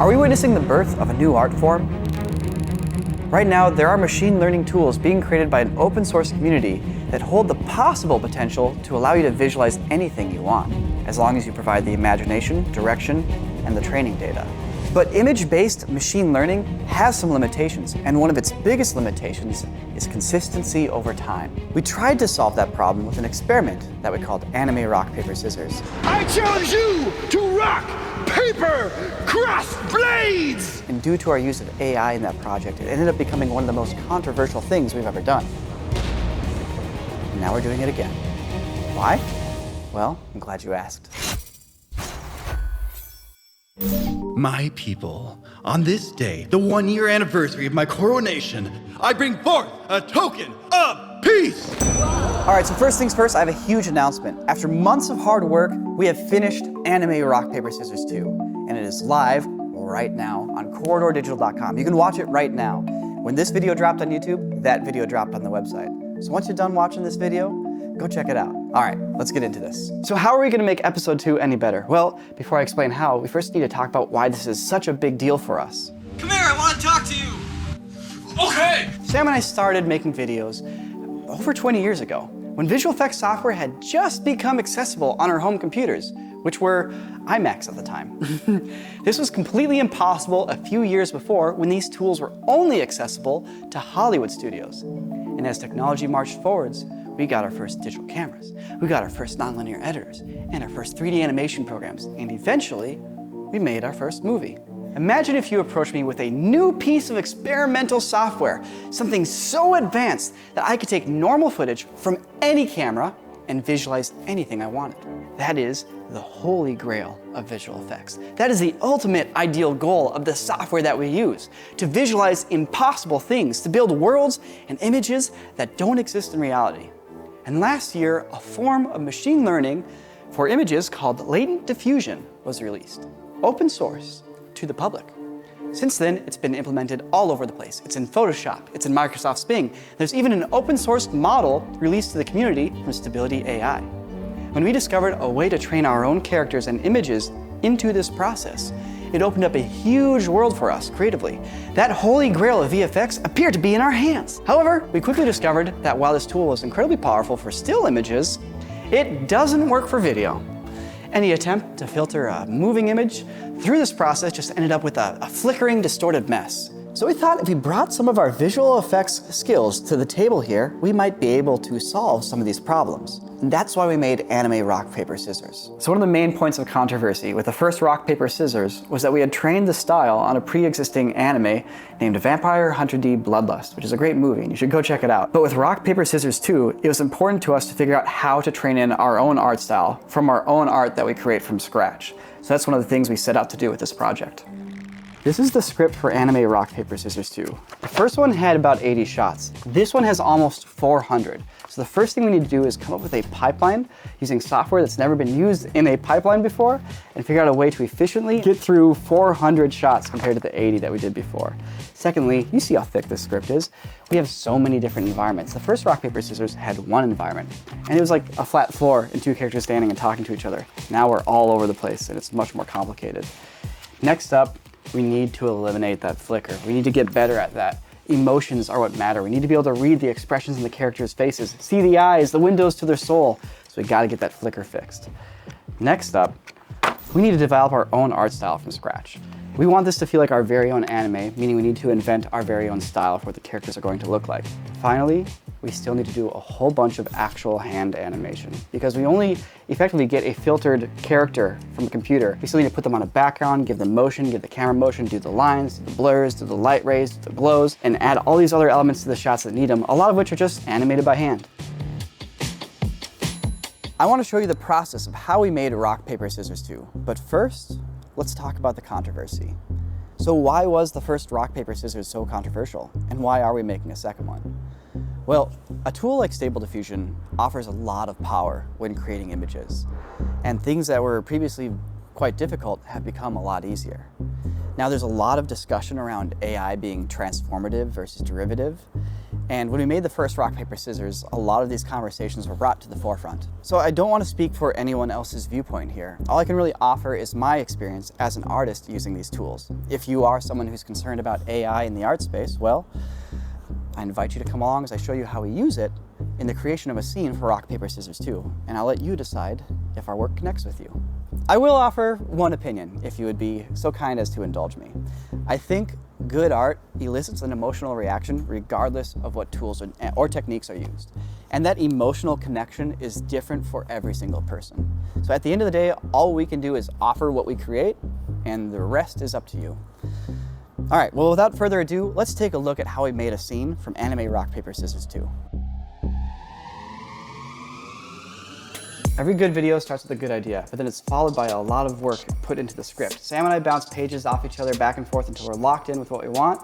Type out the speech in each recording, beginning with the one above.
Are we witnessing the birth of a new art form? Right now, there are machine learning tools being created by an open source community that hold the possible potential to allow you to visualize anything you want, as long as you provide the imagination, direction, and the training data. But image-based machine learning has some limitations, and one of its biggest limitations is consistency over time. We tried to solve that problem with an experiment that we called anime rock, paper, scissors. I challenge you to rock, paper, cross blades! And due to our use of AI in that project, it ended up becoming one of the most controversial things we've ever done. And now we're doing it again. Why? Well, I'm glad you asked. My people, on this day, the 1-year anniversary of my coronation, I bring forth a token of peace! All right, so first things first, I have a huge announcement. After months of hard work, we have finished Anime Rock, Paper, Scissors 2, and it is live right now on corridordigital.com. You can watch it right now. When this video dropped on YouTube, that video dropped on the website. So once you're done watching this video, go check it out. All right, let's get into this. So how are we gonna make episode 2 any better? Well, before I explain how, we first need to talk about why this is such a big deal for us. Come here, I want to talk to you. Okay. Sam and I started making videos over 20 years ago, when visual effects software had just become accessible on our home computers, which were iMacs at the time. This was completely impossible a few years before, when these tools were only accessible to Hollywood studios. And as technology marched forwards, we got our first digital cameras, we got our first nonlinear editors, and our first 3D animation programs, and eventually, we made our first movie. Imagine if you approached me with a new piece of experimental software, something so advanced that I could take normal footage from any camera and visualize anything I wanted. That is the holy grail of visual effects. That is the ultimate ideal goal of the software that we use, to visualize impossible things, to build worlds and images that don't exist in reality. And last year, a form of machine learning for images called latent diffusion was released, open source, to the public. Since then, it's been implemented all over the place. It's in Photoshop, it's in Microsoft Bing. There's even an open source model released to the community from Stability AI. When we discovered a way to train our own characters and images into this process, it opened up a huge world for us creatively. That holy grail of VFX appeared to be in our hands. However, we quickly discovered that while this tool is incredibly powerful for still images, it doesn't work for video. Any attempt to filter a moving image through this process just ended up with a flickering, distorted mess. So we thought if we brought some of our visual effects skills to the table here, we might be able to solve some of these problems. And that's why we made Anime Rock, Paper, Scissors. So one of the main points of controversy with the first Rock, Paper, Scissors was that we had trained the style on a pre-existing anime named Vampire Hunter D Bloodlust, which is a great movie, and you should go check it out. But with Rock, Paper, Scissors 2, it was important to us to figure out how to train in our own art style from our own art that we create from scratch. So that's one of the things we set out to do with this project. This is the script for Anime Rock, Paper, Scissors 2. The first one had about 80 shots. This one has almost 400. So the first thing we need to do is come up with a pipeline using software that's never been used in a pipeline before and figure out a way to efficiently get through 400 shots compared to the 80 that we did before. Secondly, you see how thick this script is. We have so many different environments. The first Rock, Paper, Scissors had one environment, and it was like a flat floor and two characters standing and talking to each other. Now we're all over the place, and it's much more complicated. Next up, we need to eliminate that flicker. We need to get better at that. Emotions are what matter. We need to be able to read the expressions in the characters' faces, see the eyes, the windows to their soul. So we gotta get that flicker fixed. Next up, we need to develop our own art style from scratch. We want this to feel like our very own anime, meaning we need to invent our very own style for what the characters are going to look like. Finally, we still need to do a whole bunch of actual hand animation, because we only effectively get a filtered character from a computer. We still need to put them on a background, give them motion, give the camera motion, do the lines, do the blurs, do the light rays, do the glows, and add all these other elements to the shots that need them, a lot of which are just animated by hand. I want to show you the process of how we made Rock, Paper, Scissors 2, but first, let's talk about the controversy. So why was the first Rock, Paper, Scissors so controversial, and why are we making a second one? Well, a tool like Stable Diffusion offers a lot of power when creating images, and things that were previously quite difficult have become a lot easier. Now there's a lot of discussion around AI being transformative versus derivative, And when we made the first rock, paper, scissors, a lot of these conversations were brought to the forefront. So I don't want to speak for anyone else's viewpoint here. All I can really offer is my experience as an artist using these tools. If you are someone who's concerned about AI in the art space, well, I invite you to come along as I show you how we use it in the creation of a scene for Rock, Paper, Scissors 2, and I'll let you decide if our work connects with you. I will offer one opinion, if you would be so kind as to indulge me. I think good art elicits an emotional reaction regardless of what tools or techniques are used. And that emotional connection is different for every single person. So at the end of the day, all we can do is offer what we create, and the rest is up to you. All right, well, without further ado, let's take a look at how we made a scene from anime Rock, Paper, Scissors 2. Every good video starts with a good idea, but then it's followed by a lot of work put into the script. Sam and I bounce pages off each other back and forth until we're locked in with what we want,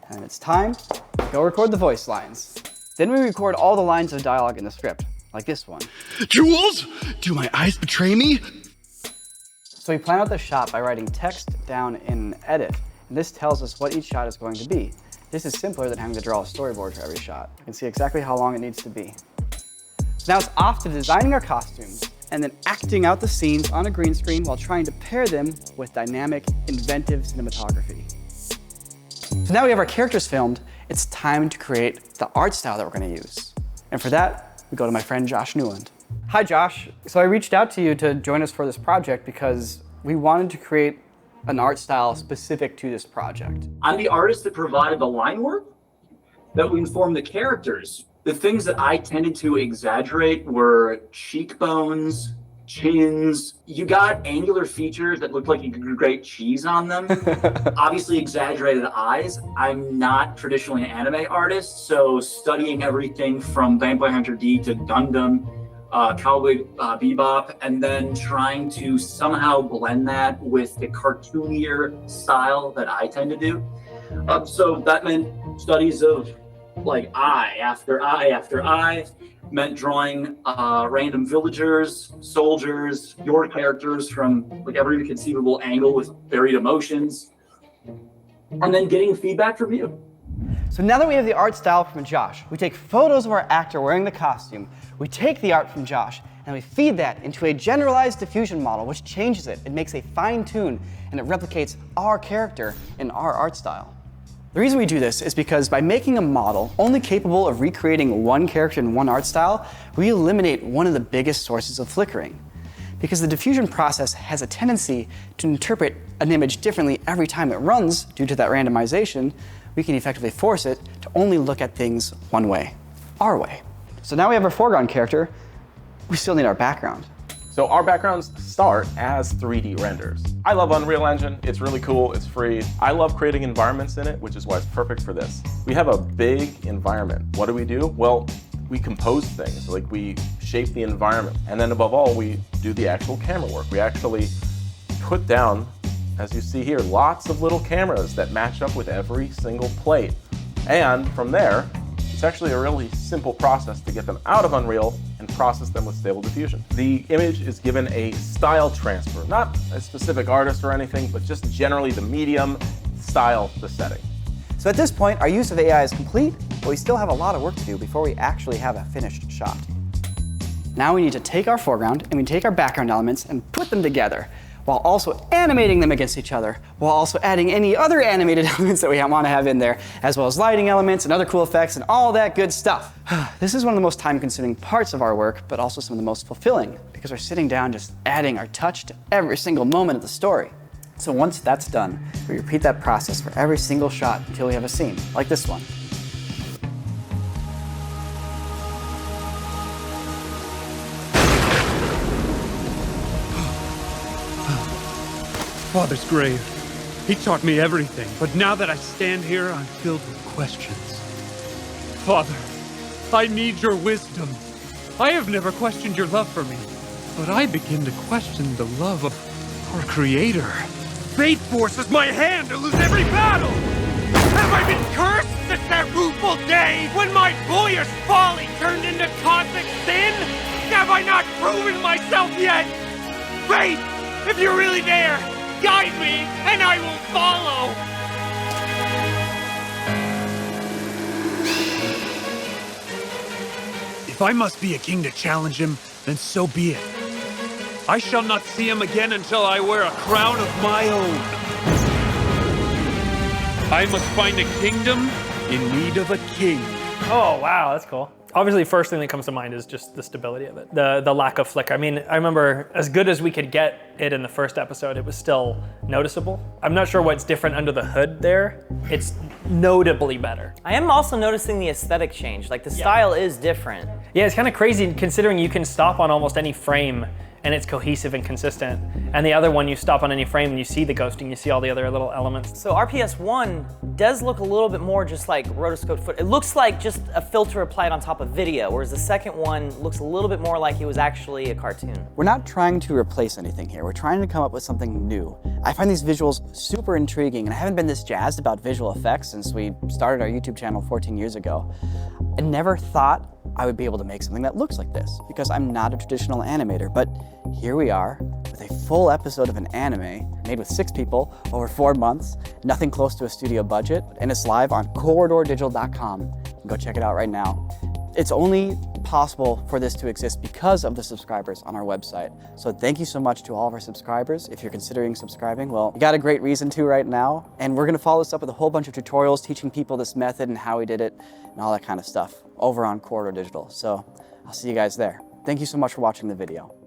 and it's time to go record the voice lines. Then we record all the lines of dialogue in the script, like this one. Jules, do my eyes betray me? So we plan out the shot by writing text down in Edit, and this tells us what each shot is going to be. This is simpler than having to draw a storyboard for every shot. You can see exactly how long it needs to be. So now it's off to designing our costumes and then acting out the scenes on a green screen while trying to pair them with dynamic, inventive cinematography. So now we have our characters filmed, it's time to create the art style that we're going to use. And for that, we go to my friend Josh Newland. Hi Josh. So I reached out to you to join us for this project because we wanted to create an art style specific to this project. I'm the artist that provided the line work that would inform the characters. The things that I tended to exaggerate were cheekbones, chins. You got angular features that looked like you could grate cheese on them. Obviously exaggerated eyes. I'm not traditionally an anime artist, so studying everything from Vampire Hunter D to Gundam, Cowboy Bebop, and then trying to somehow blend that with the cartoonier style that I tend to do. So that meant studies of like eye after eye after eye, meant drawing random villagers, soldiers, your characters from like every conceivable angle with varied emotions, and then getting feedback from you. So now that we have the art style from Josh, we take photos of our actor wearing the costume, we take the art from Josh, and we feed that into a generalized diffusion model, which changes it. It makes a fine tune, and it replicates our character in our art style. The reason we do this is because by making a model only capable of recreating one character in one art style, we eliminate one of the biggest sources of flickering. Because the diffusion process has a tendency to interpret an image differently every time it runs due to that randomization, we can effectively force it to only look at things one way, our way. So now we have our foreground character, we still need our background. So our backgrounds start as 3D renders. I love Unreal Engine. It's really cool, it's free. I love creating environments in it, which is why it's perfect for this. We have a big environment. What do? Well, we compose things, like we shape the environment. And then above all, we do the actual camera work. We actually put down, as you see here, lots of little cameras that match up with every single plate. And from there, it's actually a really simple process to get them out of Unreal and process them with Stable Diffusion. The image is given a style transfer, not a specific artist or anything, but just generally the medium, style, the setting. So at this point, our use of AI is complete, but we still have a lot of work to do before we actually have a finished shot. Now we need to take our foreground and we take our background elements and put them together, while also animating them against each other, while also adding any other animated elements that we want to have in there, as well as lighting elements and other cool effects and all that good stuff. This is one of the most time-consuming parts of our work, but also some of the most fulfilling, because we're sitting down just adding our touch to every single moment of the story. So once that's done, we repeat that process for every single shot until we have a scene, like this one. Father's grave. He taught me everything, but now that I stand here, I'm filled with questions. Father, I need your wisdom. I have never questioned your love for me, but I begin to question the love of our Creator. Fate forces my hand to lose every battle! Have I been cursed since that rueful day when my boyish folly turned into cosmic sin? Have I not proven myself yet? Fate, if you're really there, guide me, and I will follow! If I must be a king to challenge him, then so be it. I shall not see him again until I wear a crown of my own. I must find a kingdom in need of a king. Oh, wow, that's cool. Obviously, first thing that comes to mind is just the stability of it, the lack of flicker. I mean, I remember as good as we could get it in the first episode, it was still noticeable. I'm not sure what's different under the hood there. It's notably better. I am also noticing the aesthetic change. Like the style is different. Yeah, it's kind of crazy considering you can stop on almost any frame and it's cohesive and consistent. And the other one, you stop on any frame and you see the ghosting, you see all the other little elements. So RPS 1 does look a little bit more just like rotoscope foot. It looks like just a filter applied on top of video, whereas the second one looks a little bit more like it was actually a cartoon. We're not trying to replace anything here. We're trying to come up with something new. I find these visuals super intriguing, and I haven't been this jazzed about visual effects since we started our YouTube channel 14 years ago. I never thought I would be able to make something that looks like this because I'm not a traditional animator, but here we are with a full episode of an anime made with 6 people over 4 months, nothing close to a studio budget, and it's live on corridordigital.com. You can go check it out right now. It's only possible for this to exist because of the subscribers on our website. So thank you so much to all of our subscribers. If you're considering subscribing, well, you got a great reason to right now. And we're gonna follow this up with a whole bunch of tutorials teaching people this method and how we did it and all that kind of stuff over on Corridor Digital. So I'll see you guys there. Thank you so much for watching the video.